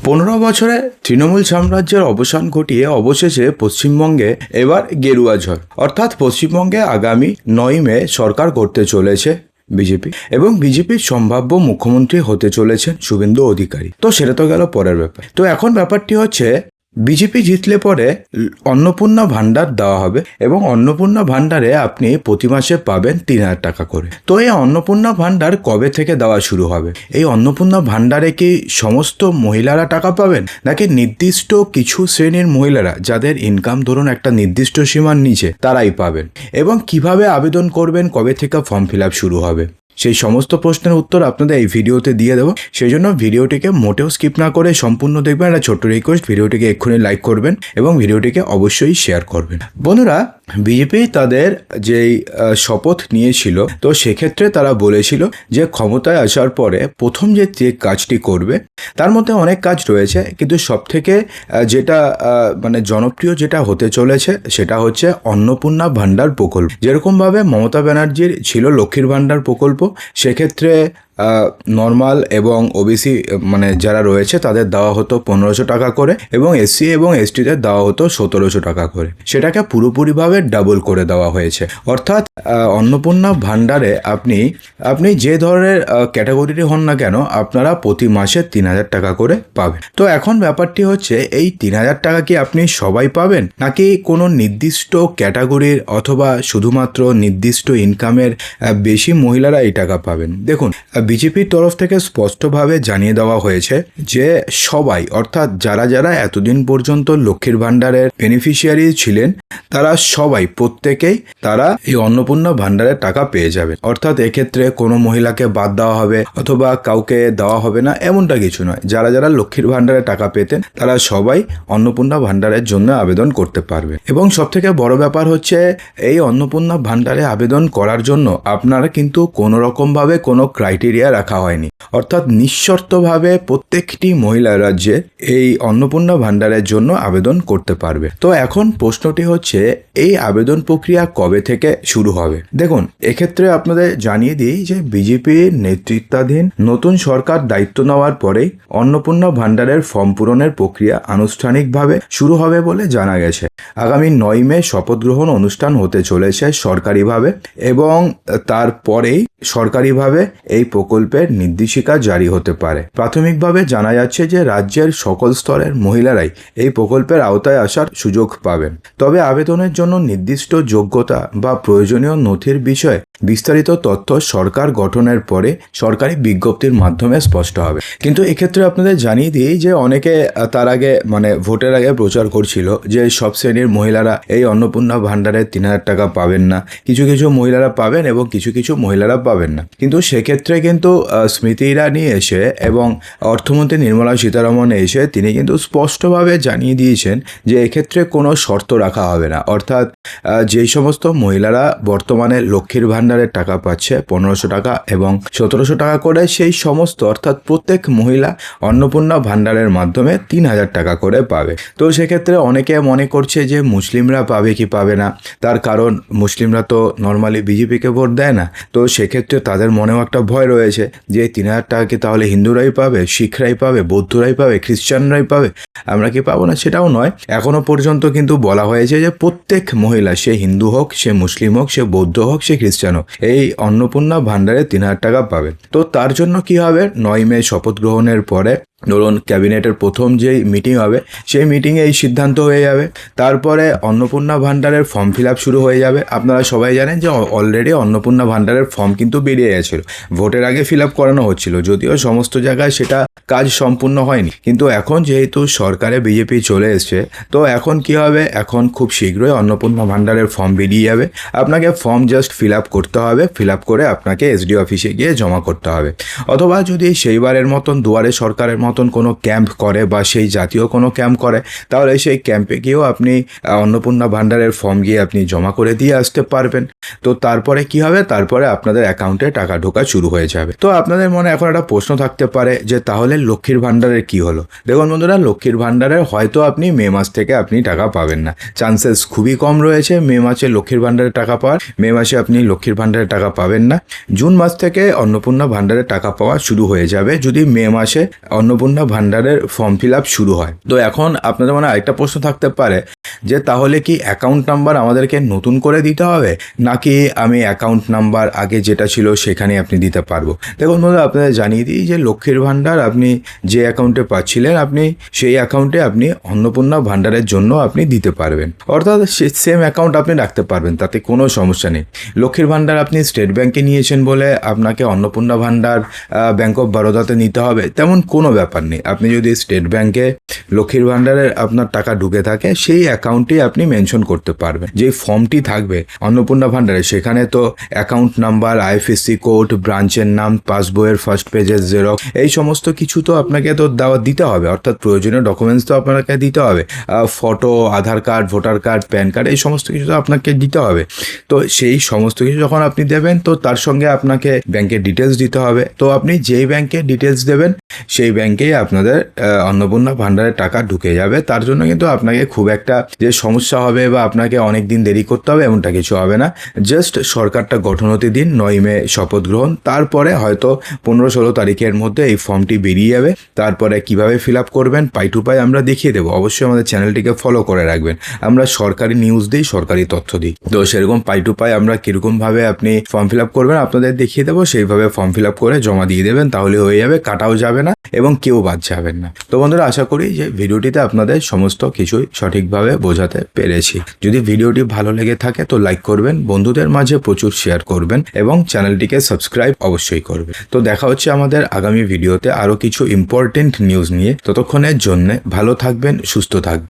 15 বছরে তৃণমূল সাম্রাজ্যের অবসান ঘটিয়ে অবশেষে পশ্চিমবঙ্গে এবার গেরুয়া ঝড়, অর্থাৎ পশ্চিমবঙ্গে আগামী 9 মে সরকার করতে চলেছে বিজেপি এবং বিজেপির সম্ভাব্য মুখ্যমন্ত্রী হতে চলেছেন শুভেন্দু অধিকারী। তো সেটা তো গেল পরের ব্যাপার। তো এখন ব্যাপারটি হচ্ছে বিজেপি জিতলে পরে অন্নপূর্ণা ভাণ্ডার দেওয়া হবে এবং অন্নপূর্ণা ভাণ্ডারে আপনি প্রতি মাসে পাবেন 3,000 টাকা করে। তো এই অন্নপূর্ণা ভাণ্ডার কবে থেকে দেওয়া শুরু হবে? এই অন্নপূর্ণা ভাণ্ডারে কি সমস্ত মহিলারা টাকা পাবেন, নাকি নির্দিষ্ট কিছু শ্রেণীর মহিলারা যাদের ইনকাম ধরুন একটা নির্দিষ্ট সীমার নিচে তারাই পাবেন? এবং কিভাবে আবেদন করবেন, কবে থেকে ফর্ম ফিল আপ শুরু হবে, সেই সমস্ত প্রশ্নের উত্তর আপনাদের এই ভিডিওতে দিয়ে দেবো। সেই জন্য ভিডিওটিকে মোটেও স্কিপ না করে সম্পূর্ণ দেখবেন। একটা ছোট্ট রিকোয়েস্ট, ভিডিওটিকে এক্ষুনি লাইক করবেন এবং ভিডিওটিকে অবশ্যই শেয়ার করবেন। বন্ধুরা, বিজেপি তাদের যেই শপথ নিয়েছিল, তো সেক্ষেত্রে তারা বলেছিল যে ক্ষমতায় আসার পরে প্রথম যে কাজটি করবে, তার মধ্যে অনেক কাজ রয়েছে, কিন্তু সবথেকে যেটা মানে জনপ্রিয় যেটা হতে চলেছে সেটা হচ্ছে অন্নপূর্ণা ভাণ্ডার প্রকল্প। যেরকমভাবে মমতা ব্যানার্জির ছিল লক্ষ্মীর ভাণ্ডার প্রকল্প, সেক্ষেত্রে নর্মাল এবং ওবিসি মানে যারা রয়েছে তাদের দেওয়া হতো 1500 টাকা করে এবং এসসি এবং এসটিদের দেওয়া হতো 1700 টাকা করে। সেটাকে পুরোপুরিভাবে ডাবল করে দেওয়া হয়েছে। অর্থাৎ অন্নপূর্ণা ভাণ্ডারে আপনি যে ধরনের ক্যাটাগরির হন না কেন, আপনারা প্রতি মাসে 3,000 টাকা করে পাবেন। তো এখন ব্যাপারটি হচ্ছে, এই 3,000 টাকা কি আপনি সবাই পাবেন, নাকি কোনো নির্দিষ্ট ক্যাটাগরির অথবা শুধুমাত্র নির্দিষ্ট ইনকামের বেশি মহিলারা এই টাকা পাবেন? দেখুন, বিজেপির তরফ থেকে স্পষ্টভাবে জানিয়ে দেওয়া হয়েছে যে সবাই, অর্থাৎ যারা যারা এতদিন পর্যন্ত লক্ষ্মীর ভাণ্ডারের বেনিফিশিয়ারি ছিলেন, তারা সবাই প্রত্যেকেই তারা এই অন্নপূর্ণা ভাণ্ডারের টাকা পেয়ে যাবেন। অর্থাৎ এক্ষেত্রে কোনো মহিলাকে বাদ দেওয়া হবে অথবা কাউকে দেওয়া হবে না, এমনটা কিছু নয়। যারা যারা লক্ষ্মীর ভাণ্ডারে টাকা পেতেন তারা সবাই অন্নপূর্ণা ভাণ্ডারের জন্য আবেদন করতে পারবে। এবং সবথেকে বড় ব্যাপার হচ্ছে, এই অন্নপূর্ণা ভাণ্ডারে আবেদন করার জন্য আপনারা কিন্তু কোনো রকমভাবে কোনো ক্রাইটেরিয়া রাখা হয়নি। অর্থাৎ নিঃশর্তভাবে প্রত্যেকটি মহিলা রাজ্যে এই অন্নপূর্ণা ভাণ্ডারের জন্য আবেদন করতে পারবে। তো এখন প্রশ্নটি হচ্ছে, এই আবেদন প্রক্রিয়া কবে থেকে শুরু হবে? দেখুন, এক্ষেত্রে আপনাদের জানিয়ে দিই যে বিজেপির নেতৃত্বাধীন নতুন সরকার দায়িত্ব নেওয়ার পরেই অন্নপূর্ণা ভাণ্ডারের ফর্ম পূরণের প্রক্রিয়া আনুষ্ঠানিকভাবে শুরু হবে বলে জানা গেছে। আগামী 9 মে শপথ গ্রহণ অনুষ্ঠান হতে চলেছে সরকারিভাবে এবং তারপরেই সরকারিভাবে এই প্রকল্পের নির্দেশিকা জারি হতে পারে। প্রাথমিকভাবে জানা যাচ্ছে যে রাজ্যের সকল স্তরের মহিলারাই এই প্রকল্পের আওতায় আসার সুযোগ পাবেন। তবে আবেদনের জন্য নির্দিষ্ট যোগ্যতা বা প্রয়োজনীয় নথির বিষয়ে বিস্তারিত তথ্য সরকার গঠনের পরে সরকারি বিজ্ঞপ্তির মাধ্যমে স্পষ্ট হবে। কিন্তু এক্ষেত্রে আপনাদের জানিয়ে দিই যে অনেকে তার আগে মানে ভোটের আগে প্রচার করছিল যে সব শ্রেণীর মহিলারা এই অন্নপূর্ণা ভাণ্ডারে 3,000 টাকা পাবেন না, কিছু কিছু মহিলারা পাবেন এবং কিছু কিছু মহিলারা পাবেন না। কিন্তু সেক্ষেত্রে কিন্তু স্মৃতি ইরানি এসে এবং অর্থমন্ত্রী নির্মলা সীতারমন এসে তিনি কিন্তু স্পষ্টভাবে জানিয়ে দিয়েছেন যে এক্ষেত্রে কোনো শর্ত রাখা হবে না। অর্থাৎ যেই সমস্ত মহিলারা বর্তমানে লক্ষ্মীর ভাণ্ডারের টাকা পাচ্ছে 1500 টাকা এবং 1700 টাকা করে, সেই সমস্ত অর্থাৎ প্রত্যেক মহিলা অন্নপূর্ণা ভাণ্ডারের মাধ্যমে 3,000 টাকা করে পাবে। তো সেক্ষেত্রে অনেকে মনে করছে যে মুসলিমরা পাবে কি পাবে না, তার কারণ মুসলিমরা তো নর্মালি বিজেপিকে ভোট দেয় না। তো সেক্ষেত্রে তাদের মনেও একটা ভয় রয়েছে যে 3,000 টাকা কি তাহলে হিন্দুরাই পাবে, শিখরাই পাবে, বৌদ্ধরাই পাবে, খ্রিস্টানরাই পাবে, আমরা কি পাবো না? সেটাও নয়। এখনো পর্যন্ত কিন্তু বলা হয়েছে যে প্রত্যেক মহিলা, সে হিন্দু হোক, সে মুসলিম হোক, সে বৌদ্ধ হোক, সে খ্রিস্টান হোক, এই অন্নপূর্ণা ভাণ্ডারে 3,000 টাকা পাবে। তো তার জন্য কি হবে, 9 মে শপথ গ্রহণের পরে ধরুন ক্যাবিনেটের প্রথম যেই মিটিং হবে সেই মিটিংয়ে এই সিদ্ধান্ত হয়ে যাবে। তারপরে অন্নপূর্ণা ভাণ্ডারের ফর্ম ফিল আপ শুরু হয়ে যাবে। আপনারা সবাই জানেন যে অলরেডি অন্নপূর্ণা ভাণ্ডারের ফর্ম কিন্তু বেরিয়ে গেছিল, ভোটের আগে ফিল আপ করানো হচ্ছিল, যদিও সমস্ত জায়গায় সেটা কাজ সম্পূর্ণ হয়নি। কিন্তু এখন যেহেতু সরকারে বিজেপি চলে এসছে, তো এখন কি হবে, এখন খুব শীঘ্রই অন্নপূর্ণা ভাণ্ডারের ফর্ম বেরিয়ে যাবে। আপনাকে ফর্ম জাস্ট ফিল আপ করতে হবে, ফিল আপ করে আপনাকে এসডি অফিসে গিয়ে জমা করতে হবে। অথবা যদি সেইবারের মতন দুয়ারে সরকারের মতন কোনো ক্যাম্প করে বা সেই জাতীয় কোনো ক্যাম্প করে, তাহলে সেই ক্যাম্পে গিয়েও আপনি অন্নপূর্ণা ভাণ্ডারের ফর্ম গিয়ে আপনি জমা করে দিয়ে আসতে পারবেন। তো তারপরে কি হবে, তারপরে আপনাদের অ্যাকাউন্টে টাকা ঢোকা শুরু হয়ে যাবে। তো আপনাদের মনে এখন একটা প্রশ্ন থাকতে পারে যে তাহলে তাহলে লক্ষ্মীর ভাণ্ডারের কি হলো? দেখুন বন্ধুরা, লক্ষ্মীর ভাণ্ডারের হয়তো আপনি মে মাস থেকে আপনি টাকা পাবেন না, চান্সেস খুবই কম রয়েছে মে মাসে লক্ষ্মীর ভাণ্ডারের টাকা পাওয়ার। মে মাসে আপনি লক্ষ্মীর ভাণ্ডারের টাকা পাবেন না। জুন মাস থেকে অন্নপূর্ণা ভাণ্ডারের টাকা পাওয়া শুরু হয়ে যাবে যদি মে মাসে অন্নপূর্ণা ভাণ্ডারের ফর্ম ফিল আপ শুরু হয়। তো এখন আপনাদের মনে আরেকটা প্রশ্ন থাকতে পারে যে তাহলে কি অ্যাকাউন্ট নাম্বার আমাদেরকে নতুন করে দিতে হবে, নাকি আমি অ্যাকাউন্ট নাম্বার আগে যেটা ছিল সেখানে আপনি দিতে পারবো? দেখুন বন্ধুরা, আপনাদের জানিয়ে দিই যে লক্ষ্মীর ভাণ্ডার আপনি যে অ্যাকাউন্টে পাচ্ছিলেন আপনি সেই অ্যাকাউন্টে আপনি অন্নপূর্ণা ভাণ্ডারের জন্য আপনি দিতে পারবেন, অর্থাৎ সেম অ্যাকাউন্ট আপনি রাখতে পারবেন, তাতে কোনো সমস্যা নেই। লক্ষ্মীর ভাণ্ডার আপনি স্টেট ব্যাংকে নিয়েছেন বলে আপনাকে অন্নপূর্ণা ভাণ্ডার ব্যাংক অফ বরোদাতে নিতে হবে তেমন কোনো ব্যাপার নেই। আপনি যদি স্টেট ব্যাংকে লক্ষ্মীর ভাণ্ডারের আপনার টাকা ঢুকে থাকে সেই অ্যাকাউন্টে আপনি মেনশন করতে পারবেন। যে ফর্মটি থাকবে অন্নপূর্ণা ভাণ্ডারে সেখানে তো অ্যাকাউন্ট নাম্বার, আইএফএসসি কোড, ব্রাঞ্চের নাম, পাসবইয়ের ফার্স্ট পেজের জেরক্স, এই সমস্ত কিছু তো আপনাকে তো দিতে হবে, অর্থাৎ প্রয়োজনীয় ডকুমেন্টস তো আপনাকে দিতে হবে। Photo, Aadhaar card, voter card, PAN card, এই সমস্ত কিছু তো আপনাকে দিতে হবে। তো সেই সমস্ত কিছু যখন আপনি দেবেন তো তার সঙ্গে আপনাকে ব্যাংকের ডিটেলস দিতে হবে। তো আপনি যেই ব্যাংকে ডিটেলস দেবেন সেই ব্যাংকেই আপনাদের অন্নপূর্ণা ভাণ্ডারের টাকা ঢুকে যাবে। তার জন্য কিন্তু আপনাকে খুব একটা যে সমস্যা হবে বা আপনাকে অনেক দিন দেরি করতে হবে এমনটা কিছু হবে না। জাস্ট সরকারটা গঠন হতে দিন, 9 মে শপথ গ্রহণ, তারপরে হয়তো 15-16 তারিখের মধ্যে এই ফর্মটি বেরিয়ে যাবে। তারপরে কিভাবে ফিল আপ করবেন পাই টু পাই আমরা দেখিয়ে দেবো। অবশ্যই আমাদের চ্যানেলটিকে ফলো করে রাখবেন, আমরা সরকারি নিউজ দিই, সরকারি তথ্য দিই। তো সেরকম পাই টু পাই আমরা কীরকমভাবে আপনি ফর্ম ফিল আপ করবেন আপনাদের দেখিয়ে দেবো, সেইভাবে ফর্ম ফিল আপ করে জমা দিয়ে দেবেন, তাহলে হয়ে যাবে, কাটাও যাবে না এবং কেউ বাদ যাবেন না। তো বন্ধুরা, আশা করি যে ভিডিওটিতে আপনাদের সমস্ত কিছুই সঠিকভাবে বোঝাতে পেরেছি। যদি ভিডিওটি ভালো লেগে থাকে তো লাইক করবেন, বন্ধুদের মাঝে প্রচুর শেয়ার করবেন এবং চ্যানেলটিকে সাবস্ক্রাইব অবশ্যই করবেন। তো দেখা হচ্ছে আমাদের আগামী ভিডিওতে আরও কিছু ইম্পর্টেন্ট নিউজ নিয়ে। ততক্ষণের জন্য ভালো থাকবেন, সুস্থ থাকবেন।